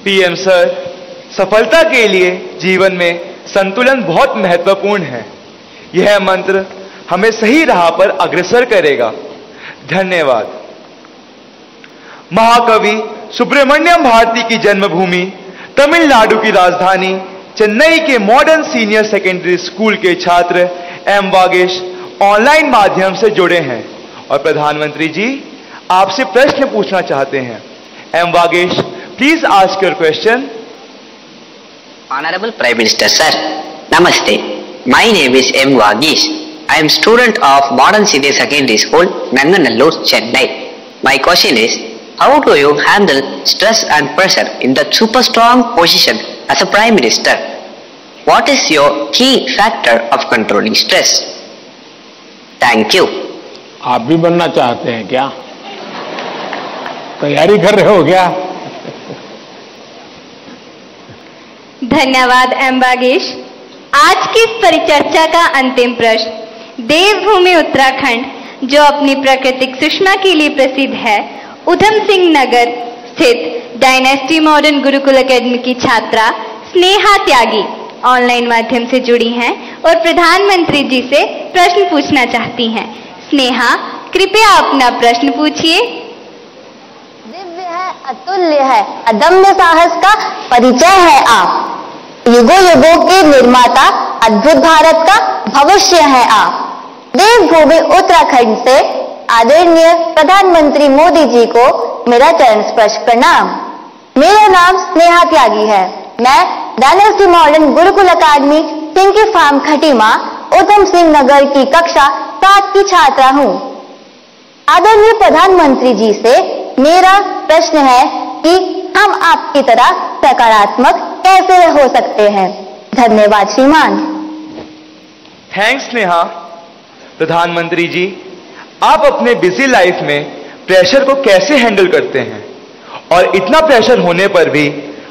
PM sir, सफलता के लिए जीवन में संतुलन बहुत महत्वपूर्ण है। यह मंत्र हमें सही राह पर अग्रसर करेगा। धन्यवाद। महाकवि सुब्रमण्यम भारती की जन्मभूमि तमिलनाडु की राजधानी चेन्नई के मॉडर्न सीनियर सेकेंडरी स्कूल के छात्र एम वागेश ऑनलाइन माध्यम से जुड़े हैं और प्रधानमंत्री जी आपसे प्रश्न पूछना चाहते हैं। M Vagesh, please ask your question. Honorable Prime Minister Sir, Namaste. My name is M. Vagesh. I am student of Modern Senior Secondary School, Nanganallur, Chennai. My question is, how do you handle stress and pressure in the super strong position as a Prime Minister? What is your key factor of controlling stress? Thank you. आप भी बनना चाहते हैं क्या? तैयारी कर रहे हो क्या? धन्यवाद एम वागेश। आज की इस परिचर्चा का अंतिम प्रश्न देवभूमि उत्तराखंड, जो अपनी प्राकृतिक सुषमा के लिए प्रसिद्ध है, उधम सिंह नगर स्थित डायनेस्टी मॉडर्न गुरुकुल एकेडमी की छात्रा स्नेहा त्यागी ऑनलाइन माध्यम से जुड़ी हैं और प्रधानमंत्री जी से प्रश्न पूछना चाहती हैं। स्नेहा, कृपया अपना प्रश्न पूछिए। दिव्य है, अतुल्य है, अदम्य साहस का परिचय है आप। युगों युगों के निर्माता, अद्भुत भारत का भविष्य है आप। देवभूमि उत्तराखंड से आदरणीय प्रधानमंत्री मोदी जी को मेरा चरण स्पर्श प्रणाम। मेरा नाम स्नेहा त्यागी है। मैं डायनेस्टी मॉडर्न गुरुकुल अकादमी पिंकी फार्म खटीमा उधम सिंह नगर की कक्षा 7 की छात्रा हूँ। आदरणीय प्रधानमंत्री जी से मेरा प्रश्न है कि हम आपकी तरह सकारात्मक कैसे हो सकते हैं। धन्यवाद श्रीमान। थैंक्स स्नेहा। प्रधानमंत्री जी, आप अपने बिजी लाइफ में प्रेशर को कैसे हैंडल करते हैं और इतना प्रेशर होने पर भी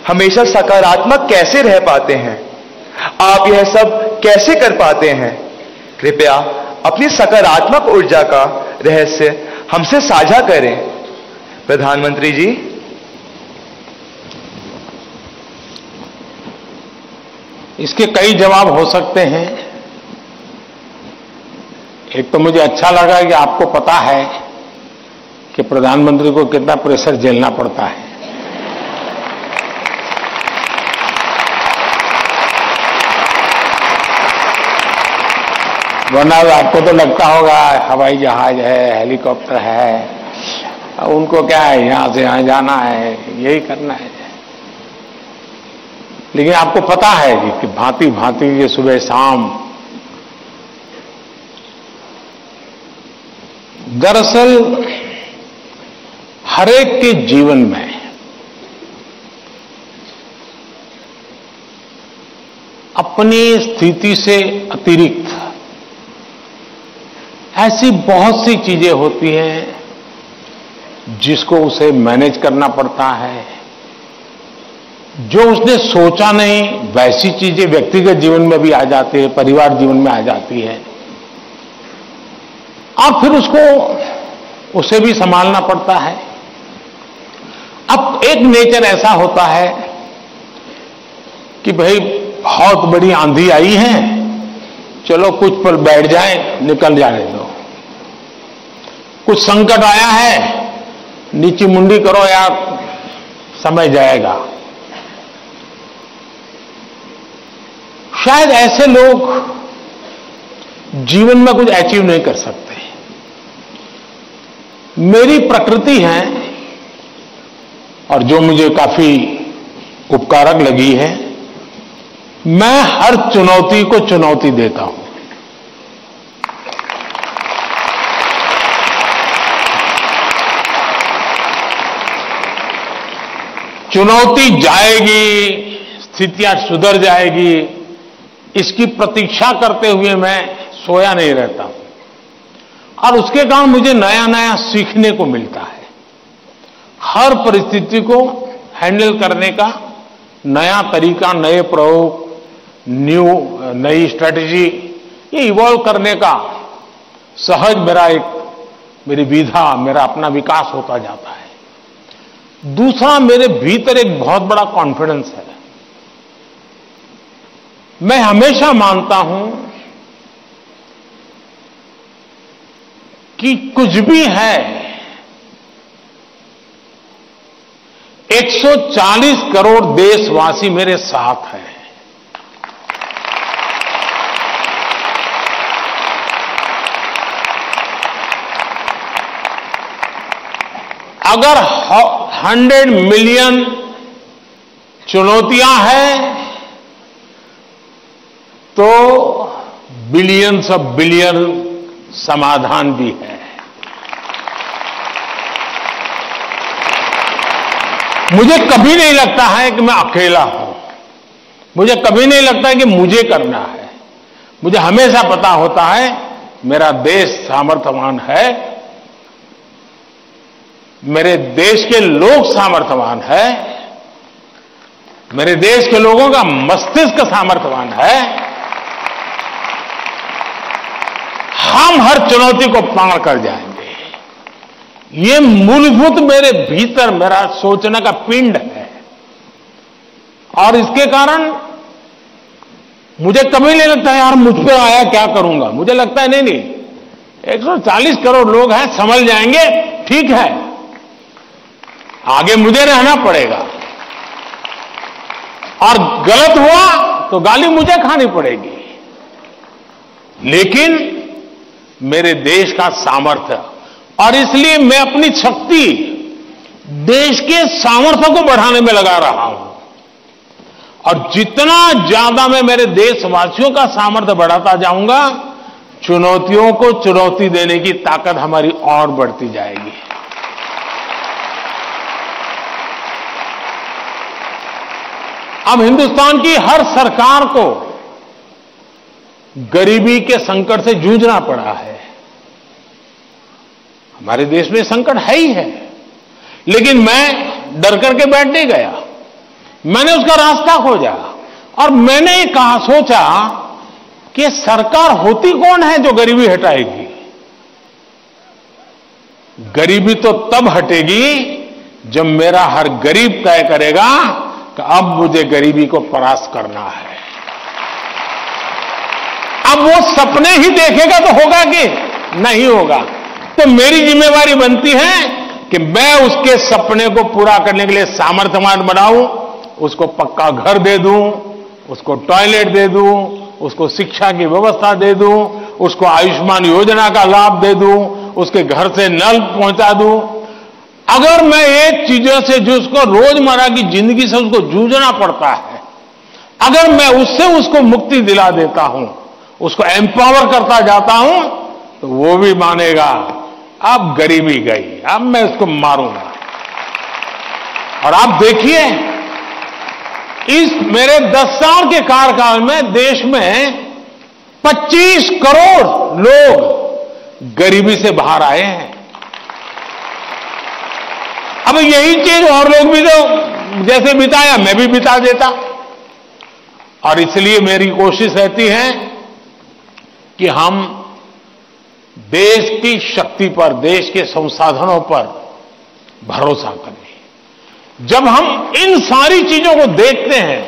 हमेशा सकारात्मक कैसे रह पाते हैं? आप यह सब कैसे कर पाते हैं? कृपया अपनी सकारात्मक ऊर्जा का रहस्य हमसे साझा करें। प्रधानमंत्री जी। इसके कई जवाब हो सकते हैं। एक तो मुझे अच्छा लगा कि आपको पता है कि प्रधानमंत्री को कितना प्रेशर झेलना पड़ता है। वरना आपको तो लगता होगा हवाई जहाज है, हेलीकॉप्टर है, उनको क्या है, यहां से यहां जाना है, यही करना है। लेकिन आपको पता है कि भांति भांति ये सुबह शाम, दरअसल हरेक के जीवन में अपनी स्थिति से अतिरिक्त ऐसी बहुत सी चीजें होती हैं जिसको उसे मैनेज करना पड़ता है। जो उसने सोचा नहीं वैसी चीजें व्यक्तिगत जीवन में भी आ जाती है, परिवार जीवन में आ जाती है और फिर उसे भी संभालना पड़ता है। अब एक नेचर ऐसा होता है कि भाई बहुत बड़ी आंधी आई है, चलो कुछ पल बैठ जाए, निकल जाने दो। कुछ संकट आया है, नीची मुंडी करो यार, समय जाएगा। शायद ऐसे लोग जीवन में कुछ अचीव नहीं कर सकते। मेरी प्रकृति है और जो मुझे काफी उपकारक लगी है, मैं हर चुनौती को चुनौती देता हूं। चुनौती जाएगी, स्थितियां सुधर जाएगी, इसकी प्रतीक्षा करते हुए मैं सोया नहीं रहता और उसके कारण मुझे नया नया सीखने को मिलता है। हर परिस्थिति को हैंडल करने का नया तरीका, नए प्रयोग, नई स्ट्रेटेजी, ये इवॉल्व करने का सहज मेरी विधा, मेरा अपना विकास होता जाता है। दूसरा, मेरे भीतर एक बहुत बड़ा कॉन्फिडेंस है। मैं हमेशा मानता हूं कि कुछ भी है, 140 करोड़ देशवासी मेरे साथ हैं। अगर 100 मिलियन चुनौतियां हैं तो बिलियंस ऑफ बिलियन समाधान भी है। मुझे कभी नहीं लगता है कि मैं अकेला हूं। मुझे कभी नहीं लगता है कि मुझे करना है। मुझे हमेशा पता होता है मेरा देश सामर्थ्यवान है, मेरे देश के लोग सामर्थ्यवान है, मेरे देश के लोगों का मस्तिष्क सामर्थ्यवान है। हम हर चुनौती को पार कर जाएंगे। ये मूलभूत मेरे भीतर मेरा सोचने का पिंड है, और इसके कारण मुझे कभी नहीं लगता है यार मुझ पे आया क्या करूंगा। मुझे लगता है नहीं, 140 करोड़ लोग हैं, संभल जाएंगे, ठीक है, आगे मुझे रहना पड़ेगा, और गलत हुआ तो गाली मुझे खानी पड़ेगी, लेकिन मेरे देश का सामर्थ्य, और इसलिए मैं अपनी शक्ति देश के सामर्थ्य को बढ़ाने में लगा रहा हूं। और जितना ज्यादा मैं मेरे देशवासियों का सामर्थ्य बढ़ाता जाऊंगा, चुनौतियों को चुनौती देने की ताकत हमारी और बढ़ती जाएगी। अब हिंदुस्तान की हर सरकार को गरीबी के संकट से जूझना पड़ा है। हमारे देश में संकट है ही है, लेकिन मैं डर करके बैठ नहीं गया। मैंने उसका रास्ता खोजा, और मैंने ये कहा, सोचा कि सरकार होती कौन है जो गरीबी हटाएगी। गरीबी तो तब हटेगी जब मेरा हर गरीब तय करेगा कि अब मुझे गरीबी को परास्त करना है। अब वो सपने ही देखेगा तो होगा कि नहीं होगा। तो मेरी जिम्मेवारी बनती है कि मैं उसके सपने को पूरा करने के लिए सामर्थ्यवान बनाऊं, उसको पक्का घर दे दूं, उसको टॉयलेट दे दूं, उसको शिक्षा की व्यवस्था दे दूं, उसको आयुष्मान योजना का लाभ दे दूं, उसके घर से नल पहुंचा दूं। अगर मैं एक चीजों से जो उसको रोजमर्रा की जिंदगी से उसको जूझना पड़ता है, अगर मैं उससे उसको मुक्ति दिला देता हूं, उसको एम्पावर करता जाता हूं, तो वो भी मानेगा अब गरीबी गई, अब मैं उसको मारूंगा। और आप देखिए, इस मेरे 10 साल के कार्यकाल में देश में 25 करोड़ लोग गरीबी से बाहर आए हैं। अब यही चीज और लोग भी तो जैसे बिताया, मैं भी बिता देता। और इसलिए मेरी कोशिश रहती है कि हम देश की शक्ति पर, देश के संसाधनों पर भरोसा करें। जब हम इन सारी चीजों को देखते हैं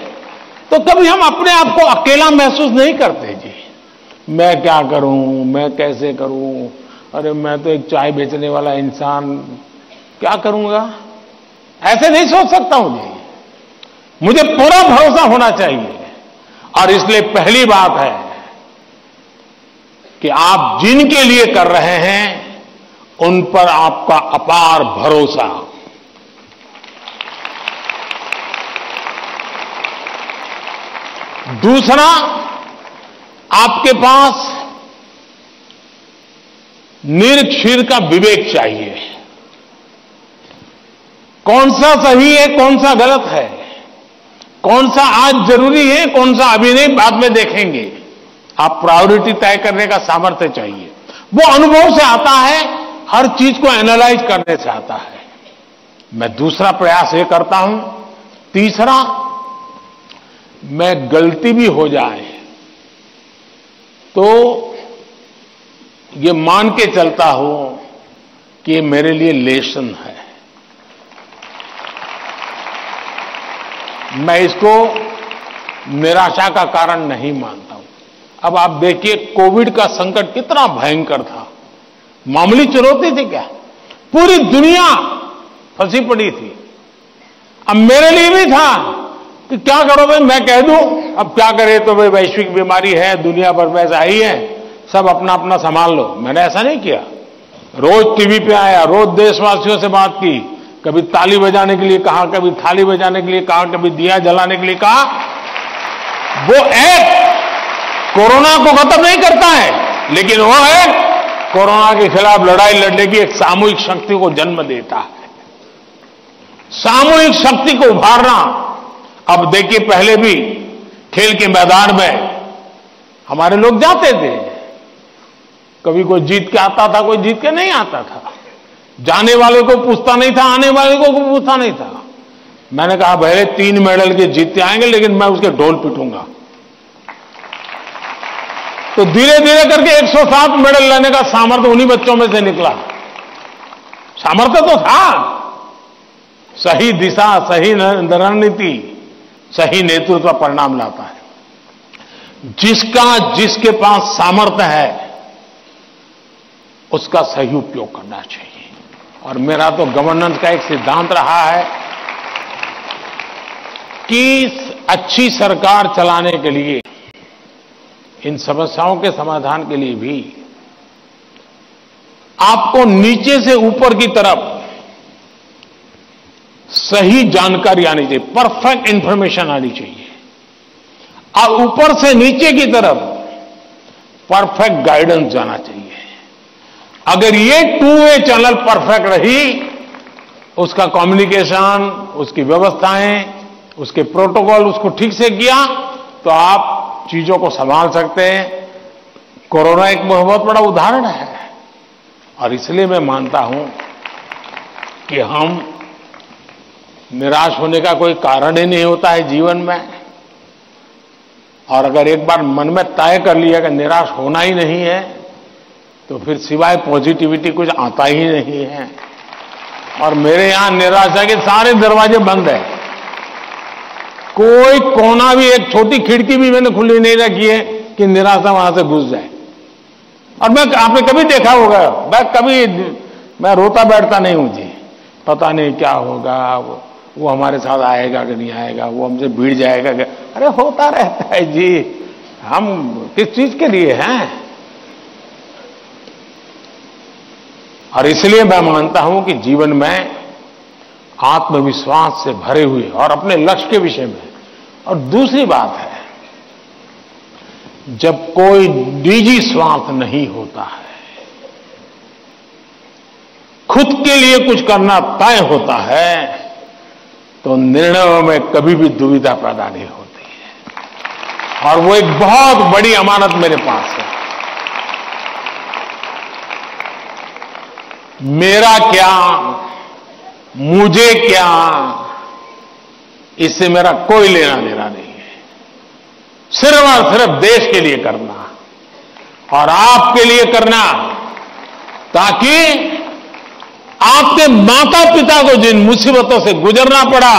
तो कभी हम अपने आप को अकेला महसूस नहीं करते। जी मैं क्या करूं, मैं कैसे करूं, अरे मैं तो एक चाय बेचने वाला इंसान, क्या करूंगा, ऐसे नहीं सोच सकता हूं जी। मुझे पूरा भरोसा होना चाहिए। और इसलिए पहली बात है कि आप जिनके लिए कर रहे हैं उन पर आपका अपार भरोसा। दूसरा, आपके पास निरक्षीर का विवेक चाहिए। कौन सा सही है, कौन सा गलत है, कौन सा आज जरूरी है, कौन सा अभी नहीं, बाद में देखेंगे। आप प्रायोरिटी तय करने का सामर्थ्य चाहिए। वो अनुभव से आता है, हर चीज को एनालाइज करने से आता है। मैं दूसरा प्रयास ये करता हूं। तीसरा, मैं गलती भी हो जाए तो ये मान के चलता हूं कि ये मेरे लिए लेसन है। मैं इसको निराशा का कारण नहीं मानता हूं। अब आप देखिए कोविड का संकट कितना भयंकर था। मामूली चुनौती थी क्या? पूरी दुनिया फंसी पड़ी थी। अब मेरे लिए भी था कि क्या करो भाई, मैं कह दूं अब क्या करे, तो भाई वैश्विक बीमारी है, दुनिया भर में ऐसा ही है, सब अपना अपना संभाल लो। मैंने ऐसा नहीं किया। रोज टीवी पे आया, रोज देशवासियों से बात की, कभी ताली बजाने के लिए कहा, कभी थाली बजाने के लिए कहा, कभी दिया जलाने के लिए कहा। वो एक कोरोना को खत्म नहीं करता है, लेकिन वो है कोरोना के खिलाफ लड़ाई लड़ने की एक सामूहिक शक्ति को जन्म देता है। सामूहिक शक्ति को उभारना। अब देखिए, पहले भी खेल के मैदान में हमारे लोग जाते थे, कभी कोई जीत के आता था, कोई जीत के नहीं आता था। जाने वाले को पूछता नहीं था, आने वाले को पूछता नहीं था। मैंने कहा भले 3 मेडल के जीतते आएंगे, लेकिन मैं उसके ढोल पीटूंगा। तो धीरे धीरे करके 107 मेडल लाने का सामर्थ्य उन्हीं बच्चों में से निकला। सामर्थ्य तो था। सही दिशा, सही रणनीति, सही नेतृत्व परिणाम लाता है। जिसके पास सामर्थ्य है उसका सही उपयोग करना चाहिए। और मेरा तो गवर्नेंस का एक सिद्धांत रहा है कि अच्छी सरकार चलाने के लिए, इन समस्याओं के समाधान के लिए भी आपको नीचे से ऊपर की तरफ सही जानकारी आनी चाहिए, परफेक्ट इंफॉर्मेशन आनी चाहिए, और ऊपर से नीचे की तरफ परफेक्ट गाइडेंस जाना चाहिए। अगर ये 2 वे चैनल परफेक्ट रही, उसका कम्युनिकेशन, उसकी व्यवस्थाएं, उसके प्रोटोकॉल उसको ठीक से किया, तो आप चीजों को संभाल सकते हैं। कोरोना एक बहुत बड़ा उदाहरण है। और इसलिए मैं मानता हूं कि हम निराश होने का कोई कारण ही नहीं होता है जीवन में। और अगर एक बार मन में तय कर लिया कि निराश होना ही नहीं है, तो फिर सिवाय पॉजिटिविटी कुछ आता ही नहीं है। और मेरे यहां निराशा के सारे दरवाजे बंद हैं। कोई कोना भी, एक छोटी खिड़की भी मैंने खुली नहीं रखी है कि निराशा वहां से घुस जाए। और आपने कभी देखा होगा, मैं रोता बैठता नहीं हूं जी, पता नहीं क्या होगा, वो हमारे साथ आएगा कि नहीं आएगा, वो हमसे भिड़ जाएगा क्या। अरे होता रहता है जी, हम किस चीज के लिए हैं। और इसलिए मैं मानता हूं कि जीवन में आत्मविश्वास से भरे हुए और अपने लक्ष्य के विषय में। और दूसरी बात है, जब कोई निजी स्वार्थ नहीं होता है, खुद के लिए कुछ करना तय होता है, तो निर्णयों में कभी भी दुविधा पैदा नहीं होती है। और वो एक बहुत बड़ी अमानत मेरे पास है। मेरा क्या, मुझे क्या, इससे मेरा कोई लेना देना नहीं है। सिर्फ और सिर्फ देश के लिए करना और आपके लिए करना, ताकि आपके माता पिता को जिन मुसीबतों से गुजरना पड़ा,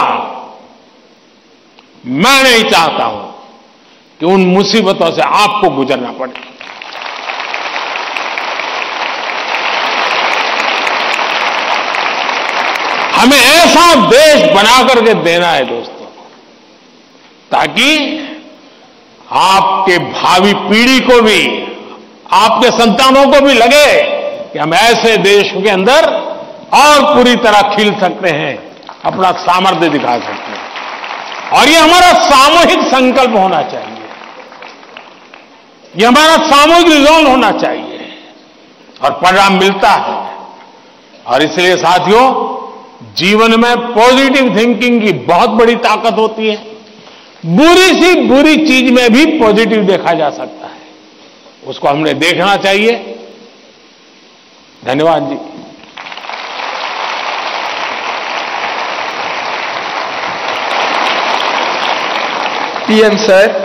मैं नहीं चाहता हूं कि उन मुसीबतों से आपको गुजरना पड़े। हमें ऐसा देश बना करके देना है दोस्तों, ताकि आपके भावी पीढ़ी को भी, आपके संतानों को भी लगे कि हम ऐसे देश के अंदर और पूरी तरह खिल सकते हैं, अपना सामर्थ्य दिखा सकते हैं। और ये हमारा सामूहिक संकल्प होना चाहिए, ये हमारा सामूहिक रिजॉल्व होना चाहिए, और परिणाम मिलता है। और इसलिए साथियों, जीवन में पॉजिटिव थिंकिंग की बहुत बड़ी ताकत होती है। बुरी सी बुरी चीज में भी पॉजिटिव देखा जा सकता है, उसको हमने देखना चाहिए। धन्यवाद जी। PM sir,